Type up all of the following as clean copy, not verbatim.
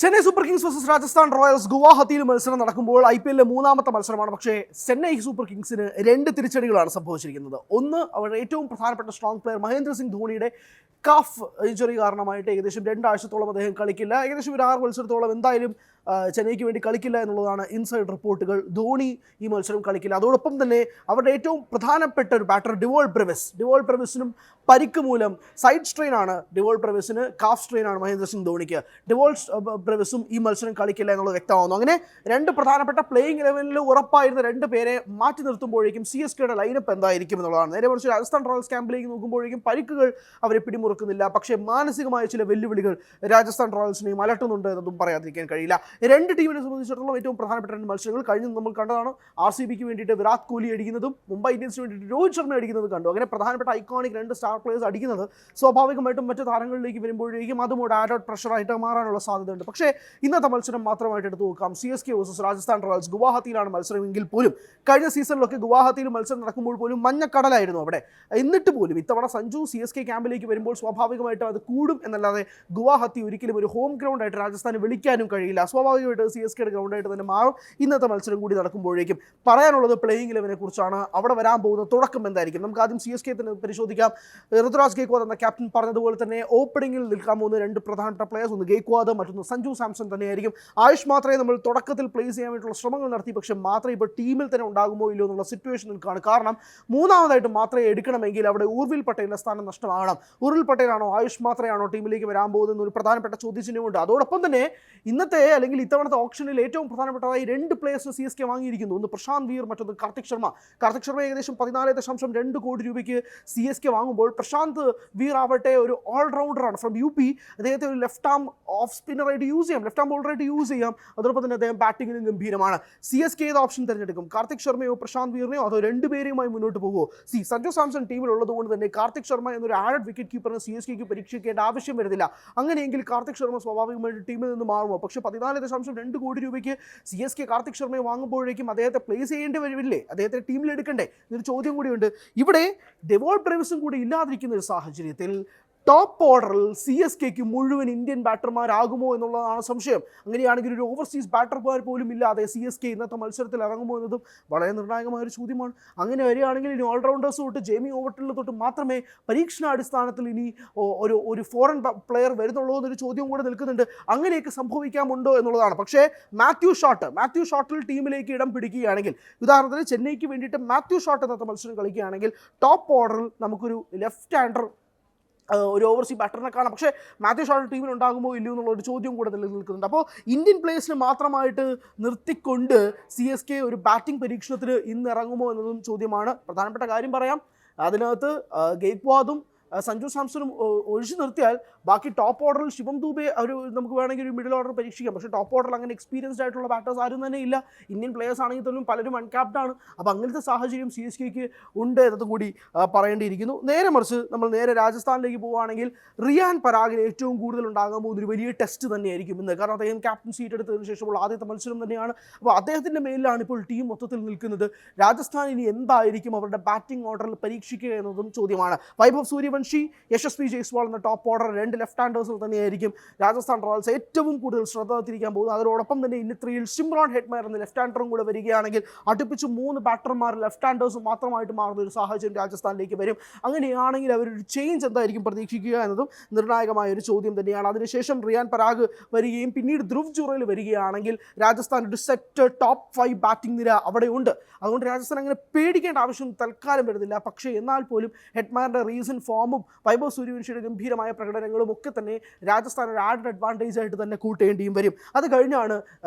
Chennai super Kings versus Rajasthan Royals ഗുവാഹത്തിയിൽ മത്സരം നടക്കുമ്പോൾ IPL മൂന്നാമത്തെ മത്സരമാണ്. പക്ഷേ ചെന്നൈ സൂപ്പർ കിങ്സിന് രണ്ട് തിരിച്ചടികളാണ് സംഭവിച്ചിരിക്കുന്നത്. ഒന്ന്, അവരുടെ ഏറ്റവും പ്രധാനപ്പെട്ട സ്ട്രോങ് പ്ലെയർ മഹേന്ദ്ര സിംഗ് ധോണിയുടെ കാഫ് ഇഞ്ചുറി കാരണമായിട്ട് ഏകദേശം 2 ആഴ്ചത്തോളം അദ്ദേഹം കളിക്കില്ല. ഏകദേശം ഒരു 6 മത്സരത്തോളം എന്തായാലും ചെന്നൈക്ക് വേണ്ടി കളിക്കില്ല എന്നുള്ളതാണ് ഇൻസൈഡ് റിപ്പോർട്ടുകൾ. ധോണി ഈ മത്സരം കളിക്കില്ല. അതോടൊപ്പം തന്നെ അവരുടെ ഏറ്റവും പ്രധാനപ്പെട്ട ഒരു ബാറ്റർ ഡിവോൾ ബ്രെവിസിനും പരിക്ക് മൂലം സൈഡ് സ്ട്രെയിൻ ആണ്. ഡിവോൾ ബ്രെവിസിന് കാഫ് സ്ട്രെയിൻ ആണ് മഹേന്ദ്ര സിംഗ് ധോണിക്ക്. ഡിവോൾ ബ്രെവിസും ഈ മത്സരം കളിക്കില്ല എന്നുള്ളത് വ്യക്തമാകുന്നു. അങ്ങനെ രണ്ട് പ്രധാനപ്പെട്ട പ്ലേയിങ് 11-ൽ ഉറപ്പായിരുന്ന 2 പേരെ മാറ്റി നിർത്തുമ്പോഴേക്കും CSKയുടെ ലൈനപ്പ് എന്തായിരിക്കും എന്നുള്ളതാണ്. നേരെ മറിച്ച് രാജസ്ഥാൻ റോയൽസ് ക്യാമ്പിലേക്ക് നോക്കുമ്പോഴേക്കും പരിക്കുകൾ അവരെ പിടിമുറുക്കുന്നില്ല. പക്ഷേ മാനസികമായ ചില വെല്ലുവിളികൾ രാജസ്ഥാൻ റോയൽസിനെയും അലട്ടുന്നുണ്ട് എന്നതും പറയാതിരിക്കാൻ കഴിയില്ല. രണ്ട് ടീമിനെ സംബന്ധിച്ചിടത്തോളം ഏറ്റവും പ്രധാനപ്പെട്ട 2 മത്സരങ്ങൾ കഴിഞ്ഞ് നമ്മൾ കണ്ടതാണ്. RCBക്ക് വേണ്ടിയിട്ട് വിരാട് കോഹ്ലി അടിക്കുന്നതും മുംബൈ ഇന്ത്യൻസിന് വേണ്ടിയിട്ട് രോഹിത് ശർമ്മ അടിക്കുന്നത് കണ്ടു. അങ്ങനെ പ്രധാനപ്പെട്ട ഐക്കോണിക് 2 സ്റ്റാർ പ്ലേയേഴ്സ് അടിക്കുന്നത് സ്വാഭാവികമായിട്ടും മറ്റു താരങ്ങളിലേക്ക് വരുമ്പോഴേക്കും അതും ഒരു ആഡ് ഔട്ട് പ്രഷറായിട്ട് മാറാനുള്ള സാധ്യതയുണ്ട്. പക്ഷേ ഇന്നത്തെ മത്സരം മാത്രമായിട്ട് എടുത്തു നോക്കാം. CSK versus Rajasthan Royals. ഗുവാഹത്തിയിലാണ് മത്സരമെങ്കിൽ പോലും കഴിഞ്ഞ സീസണിലൊക്കെ ഗുവാഹത്തിയിൽ മത്സരം നടക്കുമ്പോൾ പോലും മഞ്ഞക്കടലായിരുന്നു അവിടെ. എന്നിട്ട് പോലും ഇത്തവണ സഞ്ജു CSK ക്യാമ്പിലേക്ക് വരുമ്പോൾ സ്വാഭാവികമായിട്ടും അത് കൂടും എന്നല്ലാതെ ഗുവാഹത്തി ഒരിക്കലും ഒരു ഹോം ഗ്രൗണ്ടായിട്ട് രാജസ്ഥാന് വിളിക്കാനും കഴിയില്ല. സ്വാഭാവികമായിട്ട് CSKയുടെ ഗ്രൗണ്ടായിട്ട് തന്നെ മാറും ഇന്നത്തെ മത്സരം കൂടി നടക്കുമ്പോഴേക്കും. പറയാനുള്ളത് പ്ലേയിങ് 11-നെ കുറിച്ചാണ്. അവിടെ വരാൻ പോകുന്ന തുടക്കം എന്തായിരിക്കും? നമുക്ക് ആദ്യം CSK തന്നെ പരിശോധിക്കാം. ഋതുരാജ് ഗെയ്ക്വാദ് എന്ന ക്യാപ്റ്റൻ പറഞ്ഞതുപോലെ തന്നെ ഓപ്പണിംഗിൽ നിൽക്കാൻ പോകുന്ന 2 പ്രധാനപ്പെട്ട പ്ലേയേഴ്സ്, ഒന്ന് ഗെയ്ക്വാദ്, മറ്റൊന്ന് സഞ്ജു സാംസൺ തന്നെയായിരിക്കും. ആയുഷ് മാത്രമേ നമ്മൾ തുടക്കത്തിൽ പ്ലേസ് ചെയ്യാൻ വേണ്ടിയിട്ടുള്ള ശ്രമങ്ങൾ നടത്തി. പക്ഷേ മാത്രമേ ഇപ്പോൾ ടീമിൽ തന്നെ ഉണ്ടാകുമോ ഇല്ലയോ എന്നുള്ള സിറ്റുവേഷൻ നിൽക്കുകയാണ്. കാരണം മൂന്നാമതായിട്ട് മാത്രമേ എടുക്കണമെങ്കിൽ അവിടെ ഊർവിൽ പട്ടേലിൻ്റെ സ്ഥാനം നഷ്ടമാകണം. ഊർവിൽ പട്ടേലാണോ ആയുഷ് മാത്രയാണോ ടീമിലേക്ക് വരാൻ പോകുന്നത് ഒരു പ്രധാനപ്പെട്ട ചോദ്യചിഹ്നമുണ്ട്. അതോടൊപ്പം തന്നെ ഇന്നത്തെ അല്ലെങ്കിൽ ഇത്തവണത്തെ ഓപ്ഷനിൽ ഏറ്റവും പ്രധാനപ്പെട്ടതായി 2 പ്ലേയേഴ്സിന് CSK വാങ്ങിയിരിക്കുന്നു. ഒന്ന് പ്രശാന്ത് വീർ, മറ്റൊന്ന് കാർത്തിക് ശർമ്മ. ഏകദേശം 14.2 കോടി രൂപയ്ക്ക് CSK വാങ്ങുമ്പോൾ പ്രശാന്ത് വീർ ആവട്ടെ ഒരു ഓൾറൗണ്ടറാണ് ഫ്രം UP. അദ്ദേഹത്തെ ഒരു ലെഫ്റ്റ് ആം ഓഫ് സ്പിന്നറായിട്ട് യൂസ് ചെയ്യാം, ലെഫ്റ്റ് ആം ബോളറായിട്ട് യൂസ് ചെയ്യാം. അതോടൊപ്പം തന്നെ അദ്ദേഹം ബാറ്റിങ്ങിനും ഗംഭീരമാണ്. CSK ഏത് ഓപ്ഷൻ തിരഞ്ഞെടുക്കും? കാർത്തിക് ശർമ്മയോ പ്രശാന്ത് വീറിനെയോ അതോ 2 പേരെയുമായി മുന്നോട്ട് പോകുമോ? സഞ്ജു സാംസൺ ടീമിലുള്ളത് കൊണ്ട് തന്നെ കാർത്തിക് ശർമ്മ എന്നൊരു ആഡഡ് വിക്കറ്റ് കീപ്പറിന് CSKക്ക് പരീക്ഷിക്കേണ്ട ആവശ്യം വരുന്നില്ല. അങ്ങനെയെങ്കിൽ കാർത്തിക് ശർമ്മ സ്വാഭാവികമായിട്ട് ടീമിൽ നിന്ന് മാറുമോ? പക്ഷേ 14.2 കോടി രൂപയ്ക്ക് CSK കാർത്തിക് ശർമ്മയെ വാങ്ങുമ്പോഴേക്കും അദ്ദേഹത്തെ പ്ലേസ് ചെയ്യേണ്ടി വരില്ലേ? അദ്ദേഹത്തെ ടീമിൽ എടുക്കണ്ടേ? ഇതൊരു ചോദ്യം കൂടിയുണ്ട്. ഇവിടെ ഡിവോൾ ബ്രെവിസും കൂടി ഇല്ലാതിരിക്കുന്ന ഒരു സാഹചര്യത്തിൽ ടോപ്പ് ഓർഡറിൽ CSKക്ക് മുഴുവൻ ഇന്ത്യൻ ബാറ്റർമാരാകുമോ എന്നുള്ളതാണ് സംശയം. അങ്ങനെയാണെങ്കിൽ ഒരു ഓവർസീസ് ബാറ്റർമാർ പോലും ഇല്ലാതെ CSK ഇന്നത്തെ മത്സരത്തിൽ ഇറങ്ങുമോ എന്നതും വളരെ നിർണായകമായ ഒരു ചോദ്യമാണ്. അങ്ങനെ ഇനി ഓൾറൗണ്ടേഴ്സ് തൊട്ട് ജെയ്മി ഓവർട്ടണിൽ തൊട്ട് മാത്രമേ പരീക്ഷണാടിസ്ഥാനത്തിൽ ഇനി ഒരു ഫോറിൻ പ്ലെയർ വരുന്നുള്ളൂ എന്നൊരു ചോദ്യം കൂടെ നിൽക്കുന്നുണ്ട്. അങ്ങനെയൊക്കെ സംഭവിക്കാമുണ്ടോ എന്നുള്ളതാണ്. പക്ഷേ മാത്യു ഷോട്ടിൽ ടീമിലേക്ക് ഇടം പിടിക്കുകയാണെങ്കിൽ, ഉദാഹരണത്തിന് ചെന്നൈക്ക് വേണ്ടിയിട്ട് മാത്യു ഷോട്ട് ഇന്നത്തെ മത്സരം കളിക്കുകയാണെങ്കിൽ ടോപ്പ് ഓർഡറിൽ നമുക്കൊരു ലെഫ്റ്റ് ഹാൻഡർ ഒരു ഓവർസീ ബാറ്ററിനെ കാണാം. പക്ഷേ മാത്യു ഷോട്ട് ടീമിൽ ഉണ്ടാകുമോ ഇല്ലയോ എന്നുള്ളൊരു ചോദ്യം കൂടെ നിലനിൽക്കുന്നുണ്ട്. അപ്പോൾ ഇന്ത്യൻ പ്ലേയേഴ്സിന് മാത്രമായിട്ട് നിർത്തിക്കൊണ്ട് CSK ഒരു ബാറ്റിംഗ് പരീക്ഷണത്തിന് ഇന്ന് ഇറങ്ങുമോ എന്നതും ചോദ്യമാണ്. പ്രധാനപ്പെട്ട കാര്യം പറയാം, അതിനകത്ത് ഗെയ്ക്വാദും സഞ്ജു സാംസണും ഒഴിച്ചു നിർത്തിയാൽ ബാക്കി ടോപ്പ് ഓർഡറിൽ ശിവം ദൂബെ നമുക്ക് വേണമെങ്കിൽ ഒരു മിഡിൽ ഓർഡർ പരീക്ഷിക്കാം. പക്ഷേ ടോപ്പ് ഓർഡറിൽ അങ്ങനെ എക്സ്പീരിയൻസ്ഡ് ആയിട്ടുള്ള ബാറ്റേഴ്സ് ആരും തന്നെ ഇല്ല. ഇന്ത്യൻ പ്ലേയേഴ്സ് ആണെങ്കിൽ പോലും പലരും അൺക്യാപ്ഡ് ആണ്. അപ്പോൾ അങ്ങനത്തെ സാഹചര്യം CSKക്ക് ഉണ്ട് എന്നത് കൂടി പറയേണ്ടിയിരിക്കുന്നു. നേരെ മറിച്ച് നമ്മൾ രാജസ്ഥാനിലേക്ക് പോവുകയാണെങ്കിൽ റിയാൻ പരാഗിന് ഏറ്റവും കൂടുതൽ ഉണ്ടാകാൻ പോകുന്ന ഒരു വലിയ ടെസ്റ്റ് തന്നെയായിരിക്കും ഇന്ന്. കാരണം അദ്ദേഹം ക്യാപ്റ്റൻ സീറ്റ് എടുത്തതിന് ശേഷമുള്ള ആദ്യത്തെ മത്സരം തന്നെയാണ്. അപ്പോൾ അദ്ദേഹത്തിൻ്റെ മേലിലാണ് ഇപ്പോൾ ടീം മൊത്തത്തിൽ നിൽക്കുന്നത്. രാജസ്ഥാൻ ഇനി എന്തായിരിക്കും അവരുടെ ബാറ്റിംഗ് ഓർഡറിൽ പരീക്ഷിക്കുക എന്നതും ചോദ്യമാണ്. വൈഭവ് സൂര്യവംശി, യശസ്വി ജയ്സ്വാൾ എന്ന ടോപ്പ് ഓർഡർ 2 ലെഫ്റ്റ് ഹാൻഡേഴ്സിൽ തന്നെയായിരിക്കും രാജസ്ഥാൻ റോയൽസ് ഏറ്റവും കൂടുതൽ ശ്രദ്ധ തിരിക്കാൻ പോകുന്നത്. അതോടൊപ്പം തന്നെ ഇന്നിത്രയിൽ സിമ്രാൻ ഹെറ്റ്മയർ എന്ന ലെഫ്റ്റ് ഹാൻഡറും കൂടെ വരികയാണെങ്കിൽ അടുപ്പിച്ച് 3 ബാറ്റർമാർ ലെഫ്റ്റ് ഹാൻഡേഴ്സ് മാത്രമായിട്ട് മാറുന്ന ഒരു സാഹചര്യം രാജസ്ഥാനിലേക്ക് വരും. അങ്ങനെയാണെങ്കിൽ അവരൊരു ചേഞ്ച് എന്തായിരിക്കും പ്രതീക്ഷിക്കുക എന്നതും നിർണായകമായ ഒരു ചോദ്യം തന്നെയാണ്. അതിനുശേഷം റിയാൻ പരാഗ് വരികയും പിന്നീട് ധ്രുവ് ജുറേൽ വരികയാണെങ്കിൽ രാജസ്ഥാൻ ഒരു സെറ്റ് ടോപ്പ് 5 ബാറ്റിംഗ് നിര അവിടെ ഉണ്ട്. അതുകൊണ്ട് രാജസ്ഥാൻ അങ്ങനെ പേടിക്കേണ്ട ആവശ്യം തൽക്കാലം വരുന്നില്ല. പക്ഷേ എന്നാൽ പോലും ഹെറ്റ്മയറിൻ്റെ റീസൺ ഫോമും വൈഭവ് സൂര്യവംശിയുടെ ഗംഭീരമായ പ്രകടനങ്ങളും ഒക്കെ തന്നെ രാജസ്ഥാൻ ഒരു ആഡഡ് അഡ്വാൻറ്റേജ് ആയിട്ട് തന്നെ കൂട്ടേണ്ടിയും വരും. അത് കഴിഞ്ഞാണ്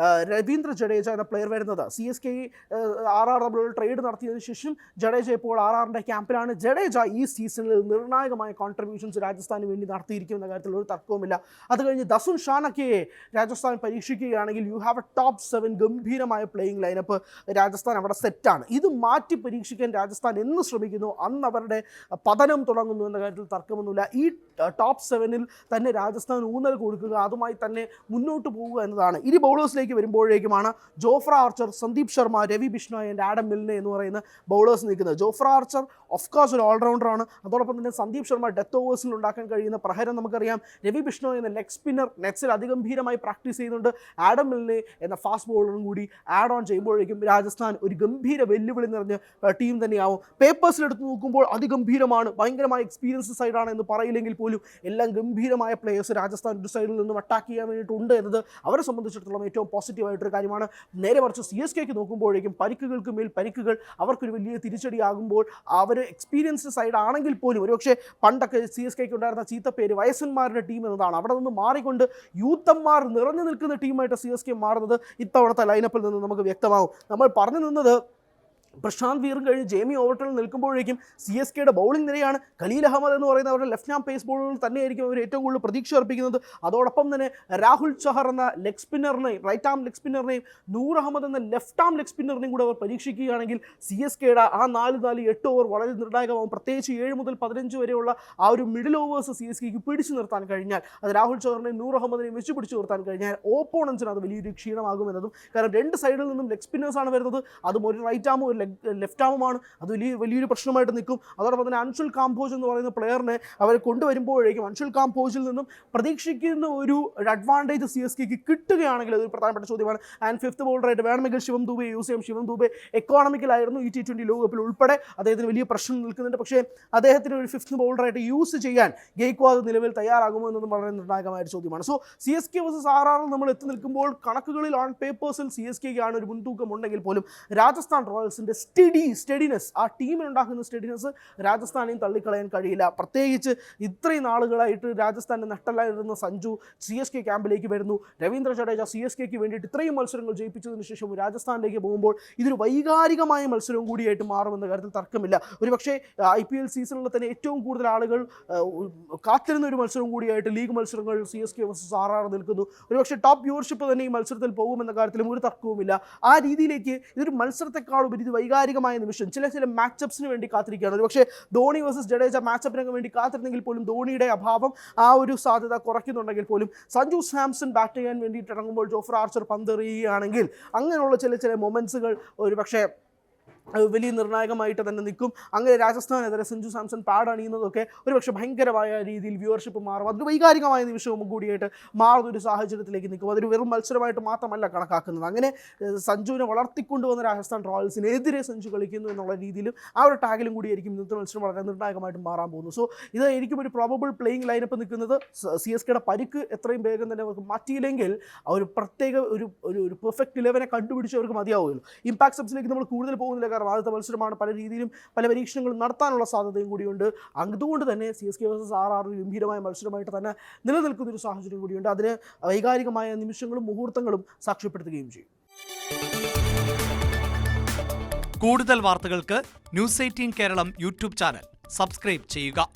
രവീന്ദ്ര ജഡേജ എന്ന പ്ലെയർ വരുന്നത്. CSK RR തമ്മിലുള്ള ട്രേഡ് നടത്തിയതിനു ശേഷം ജഡേജ ഇപ്പോൾ RRൻ്റെ ക്യാമ്പിലാണ്. ജഡേജ ഈ സീസണിൽ നിർണായകമായ കോൺട്രിബ്യൂഷൻസ് രാജസ്ഥാന് വേണ്ടി നടത്തിയിരിക്കുമെന്ന കാര്യത്തിൽ ഒരു തർക്കവുമില്ല. അത് കഴിഞ്ഞ് ദസുൻ ഷാനക്കയെ രാജസ്ഥാൻ പരീക്ഷിക്കുകയാണെങ്കിൽ യു ഹാവ് എ ടോപ്പ് 7 ഗംഭീരമായ പ്ലേയിങ് ലൈനപ്പ് രാജസ്ഥാൻ അവിടെ സെറ്റാണ്. ഇത് മാറ്റി പരീക്ഷിക്കാൻ രാജസ്ഥാൻ എന്ന് ശ്രമിക്കുന്നു അന്ന് അവരുടെ പതനം തുടങ്ങുന്നു എന്ന കാര്യത്തിൽ തർക്കമൊന്നുമില്ല. ഈ ടോപ്പ് 7-ൽ തന്നെ രാജസ്ഥാൻ ഊന്നൽ കൊടുക്കുക, അതുമായി തന്നെ മുന്നോട്ട് പോകുക എന്നതാണ്. ഇനി ബൗളേഴ്സിലേക്ക് വരുമ്പോഴേക്കുമാണ് Jofra Archer, Sandeep Sharma, Ravi Bishnoi and Adam Milne എന്ന് പറയുന്ന ബൗളേഴ്സ് നിൽക്കുന്നത്. ജോഫ്ര ആർച്ചർ ഓഫ്കോഴ്സ് ഒരു ഓൾറൗണ്ടറാണ്. അതോടൊപ്പം തന്നെ സന്ദീപ് ശർമ്മ ഡെത്ത് ഓവേഴ്സിൽ ഉണ്ടാക്കാൻ കഴിയുന്ന പ്രഹരം നമുക്കറിയാം. രവി ബിഷ്ണോയ് എന്ന ലെഗ് സ്പിന്നർ നെറ്റ്സിൽ അതിഗംഭീരമായി പ്രാക്ടീസ് ചെയ്യുന്നുണ്ട്. ആഡം മിൽനെ എന്ന ഫാസ്റ്റ് ബോളറും കൂടി ആഡ് ഓൺ ചെയ്യുമ്പോഴേക്കും രാജസ്ഥാൻ ഒരു ഗംഭീര വെല്ലുവിളി നിറഞ്ഞ ടീം തന്നെയാവും. പേപ്പേഴ്സിലെടുത്ത് നോക്കുമ്പോൾ അതിഗംഭീരമാണ്, ഭയങ്കരമായ എക്സ്പീരിയൻസ് സൈഡാണ് എന്ന് പറയില്ലെങ്കിൽ പോലും എല്ലാം ഗംഭീരമായ പ്ലേയേഴ്സ് രാജസ്ഥാൻ ഒരു സൈഡിൽ നിന്നും അറ്റാക്ക് ചെയ്യാൻ വേണ്ടിയിട്ടുണ്ട് എന്നത് അവരെ സംബന്ധിച്ചിടത്തോളം ഏറ്റവും പോസിറ്റീവായിട്ടൊരു കാര്യമാണ്. നേരെ മറിച്ച് CSKക്ക് നോക്കുമ്പോഴേക്കും പരിക്കുകൾക്ക് മേൽ പരിക്കുകൾ അവർക്കൊരു വലിയ തിരിച്ചടിയാകുമ്പോൾ അവർ എക്സ്പീരിയൻസ്ഡ് സൈഡ് ആണെങ്കിൽ പോലും ഒരുപക്ഷെ പണ്ടൊക്കെ CSKക്ക് ഉണ്ടായിരുന്ന ചീത്തപ്പേര് വയസ്സന്മാരുടെ ടീം എന്നതാണ്. അവിടെ നിന്ന് മാറിക്കൊണ്ട് യൂത്തന്മാർ നിറഞ്ഞു നിൽക്കുന്ന ടീമായിട്ട് CSK മാറുന്നത് ഇത്തവണത്തെ ലൈനപ്പിൽ നിന്ന് നമുക്ക് വ്യക്തമാകും. നമ്മൾ പറഞ്ഞു നിന്നത് പ്രശാന്ത് വീറും കഴിഞ്ഞ് ജേമി ഓവർട്ടണിൽ നിൽക്കുമ്പോഴേക്കും CSKയുടെ ബൗളിംഗ് നിരയാണ്. ഖലീൽ അഹമ്മദ് എന്ന് പറയുന്ന അവരുടെ ലെഫ്റ്റ് ഹാം പേസ് ബോളുകൾ തന്നെയായിരിക്കും അവർ ഏറ്റവും കൂടുതൽ പ്രതീക്ഷ അർപ്പിക്കുന്നത്. അതോടൊപ്പം തന്നെ രാഹുൽ ചഹർ എന്ന ലെഗ് സ്പിന്നറിനെയും റൈറ്റ് ആം ലെഗ് സ്പിന്നറിനെയും നൂർ അഹമ്മദ് എന്ന ലെഫ്റ്റ് ആം ലെഗ് സ്പിന്നറിനെയും കൂടെ അവർ പരീക്ഷിക്കുകയാണെങ്കിൽ CSKയുടെ ആ 4-8 ഓവർ വളരെ നിർണായകമാകും. പ്രത്യേകിച്ച് 7 മുതൽ 15 വരെയുള്ള ആ ഒരു മിഡിൽ ഓവേഴ്സ് CSKക്ക് പിടിച്ചു നിർത്താൻ കഴിഞ്ഞാൽ, അത് രാഹുൽ ചഹറിനെയും നൂർ അഹമ്മദിനെയും വെച്ച് പിടിച്ചു നിർത്താൻ കഴിഞ്ഞാൽ ഓപ്പോണൻസിന് അത് വലിയൊരു ക്ഷീണമാകുമെന്നതും. കാരണം രണ്ട് സൈഡിൽ നിന്നും ലെഗ് സ്പിന്നേഴ്സാണ് വരുന്നത്. അതും ഒരു റൈറ്റ് ആമും ഒരു ലെഫ്റ്റ് ആമുമാണ്. അത് വലിയൊരു പ്രശ്നമായിട്ട് നിൽക്കും. അതോടൊപ്പം തന്നെ അൻഷുൽ കാംബോജ് എന്ന് പറയുന്ന പ്ലെയറിനെ അവർ കൊണ്ടുവരുമ്പോഴേക്കും അൻഷുൽ കാംബോജിൽ നിന്നും പ്രതീക്ഷിക്കുന്ന ഒരു അഡ്വാൻറ്റേജ് CSKക്ക് കിട്ടുകയാണെങ്കിൽ അതൊരു പ്രധാനപ്പെട്ട ചോദ്യമാണ്. ആൻഡ് ഫിഫ്ത്ത് ബോളറായിട്ട് വേണമെങ്കിൽ ശിവം ദൂബെ യൂസ് ചെയ്യാം. ശിവം ദൂബെ എക്കോണമിക്കലായിരുന്നു ഈ T20 ലോകകപ്പിൽ ഉൾപ്പെടെ. അദ്ദേഹത്തിന് വലിയ പ്രശ്നം നിൽക്കുന്നുണ്ട്. പക്ഷേ അദ്ദേഹത്തിന് ഒരു ഫിഫ്ത്ത് ബോളറായിട്ട് യൂസ് ചെയ്യാൻ ഗെയ്ക്വാദ് നിലവിൽ തയ്യാറാകുമോ എന്നതും വളരെ നിർണായകമായ ഒരു ചോദ്യമാണ്. സോ CSK vs RR നമ്മൾ എത്തി നിൽക്കുമ്പോൾ കണക്കുകളിൽ ഓൺ പേപ്പേഴ്സിൽ CSKക്കാണ് ഒരു മുൻതൂക്കം ഉണ്ടെങ്കിൽ പോലും രാജസ്ഥാൻ റോയൽസിൻ്റെ സ്റ്റഡിനെസ്, ആ ടീമിനുണ്ടാക്കുന്ന സ്റ്റഡിനെസ് രാജസ്ഥാനെയും തള്ളിക്കളയാൻ കഴിയില്ല. പ്രത്യേകിച്ച് ഇത്രയും നാളുകളായിട്ട് രാജസ്ഥാൻ്റെ നട്ടലായിരുന്ന സഞ്ജു CSK ക്യാമ്പിലേക്ക് വരുന്നു. രവീന്ദ്ര ജഡേജ CSKക്ക് വേണ്ടിയിട്ട് ഇത്രയും മത്സരങ്ങൾ ജയിപ്പിച്ചതിന് ശേഷം രാജസ്ഥാനിലേക്ക് പോകുമ്പോൾ ഇതൊരു വൈകാരികമായ മത്സരവും കൂടിയായിട്ട് മാറുമെന്ന കാര്യത്തിൽ തർക്കമില്ല. ഒരുപക്ഷേ IPL സീസണിൽ തന്നെ ഏറ്റവും കൂടുതൽ ആളുകൾ കാത്തിരുന്ന ഒരു മത്സരം കൂടിയായിട്ട് ലീഗ് മത്സരങ്ങൾ CSK vs RR നിൽക്കുന്നു. ഒരുപക്ഷെ ടോപ്പ് വ്യൂവർഷിപ്പ് തന്നെ ഈ മത്സരത്തിൽ പോകുമെന്ന കാര്യത്തിലും ഒരു തർക്കവുമില്ല. ആ രീതിയിലേക്ക് ഇതൊരു മത്സരത്തെക്കാളുപരി ഇത് വൈകാരികമായ നിമിഷം, ചില മാച്ചപ്സിന് വേണ്ടി കാത്തിരിക്കുകയാണ്. ഒരുപക്ഷെ ധോണി വേഴ്സസ് ജഡേജ മാച്ചപ്പിനൊക്കെ വേണ്ടി കാത്തിരുന്നെങ്കിൽ പോലും ധോണിയുടെ അഭാവം ആ ഒരു സാധ്യത കുറയ്ക്കുന്നുണ്ടെങ്കിൽ പോലും സഞ്ജു സാംസൺ ബാറ്റ് ചെയ്യാൻ വേണ്ടിയിട്ട് ഇറങ്ങുമ്പോൾ ജോഫ്ര ആർച്ചർ പന്തെറിയുകയാണെങ്കിൽ അങ്ങനെയുള്ള ചില മൊമെൻറ്റ്സുകൾ ഒരുപക്ഷെ വലിയ നിർണായകമായിട്ട് തന്നെ നിൽക്കും. അങ്ങനെ രാജസ്ഥാനെതിരെ സഞ്ജു സാംസൺ പാഡ് അണിയുന്നതൊക്കെ ഒരുപക്ഷെ ഭയങ്കരമായ രീതിയിൽ വ്യൂവർഷിപ്പ് മാറും. അതൊരു വൈകാരികമായ നിമിഷവും കൂടിയായിട്ട് മാറുന്ന ഒരു സാഹചര്യത്തിലേക്ക് നിൽക്കും. അതൊരു വെറും മത്സരമായിട്ട് മാത്രമല്ല കണക്കാക്കുന്നത്. അങ്ങനെ സഞ്ജുവിനെ വളർത്തിക്കൊണ്ടുവന്ന രാജസ്ഥാൻ റോയൽസിനെതിരെ സഞ്ജു കളിക്കുന്നു എന്നുള്ള രീതിയിലും ആ ഒരു ടാഗിലും കൂടിയായിരിക്കും ഇന്നത്തെ മത്സരം വളരെ നിർണായകമായിട്ട് മാറാൻ പോകുന്നു. സോ ഇതായിരിക്കും ഒരു പ്രോബബിൾ പ്ലേയിങ് ലൈനപ്പ് നിൽക്കുന്നത്. CSKയുടെ പരിക്ക് എത്രയും വേഗം തന്നെ അവർക്ക് മാറ്റിയില്ലെങ്കിൽ ആ ഒരു പ്രത്യേക ഒരു പെർഫെക്റ്റ് 11 കണ്ടുപിടിച്ചവർക്ക് മതിയാവുമല്ലോ. ഇമ്പാക്ട് സബ്സിലേക്ക് നമ്മൾ കൂടുതൽ പോകുന്നില്ല. കാരണം ആദ്യത്തെ മത്സരമാണ്, പല രീതിയിലും പല പരീക്ഷണങ്ങളും നടത്താനുള്ള സാധ്യതയും കൂടിയുണ്ട്. അതുകൊണ്ട് തന്നെ CSK vs RR ഒരു ഗംഭീരമായ മത്സരമായിട്ട് തന്നെ നിലനിൽക്കുന്ന ഒരു സാഹചര്യം കൂടിയുണ്ട്. അതിന് വൈകാരികമായ നിമിഷങ്ങളും മുഹൂർത്തങ്ങളും സാക്ഷ്യപ്പെടുത്തുകയും ചെയ്യും. കൂടുതൽ വാർത്തകൾക്ക് News 18 Keralam YouTube channel subscribe ചെയ്യുക.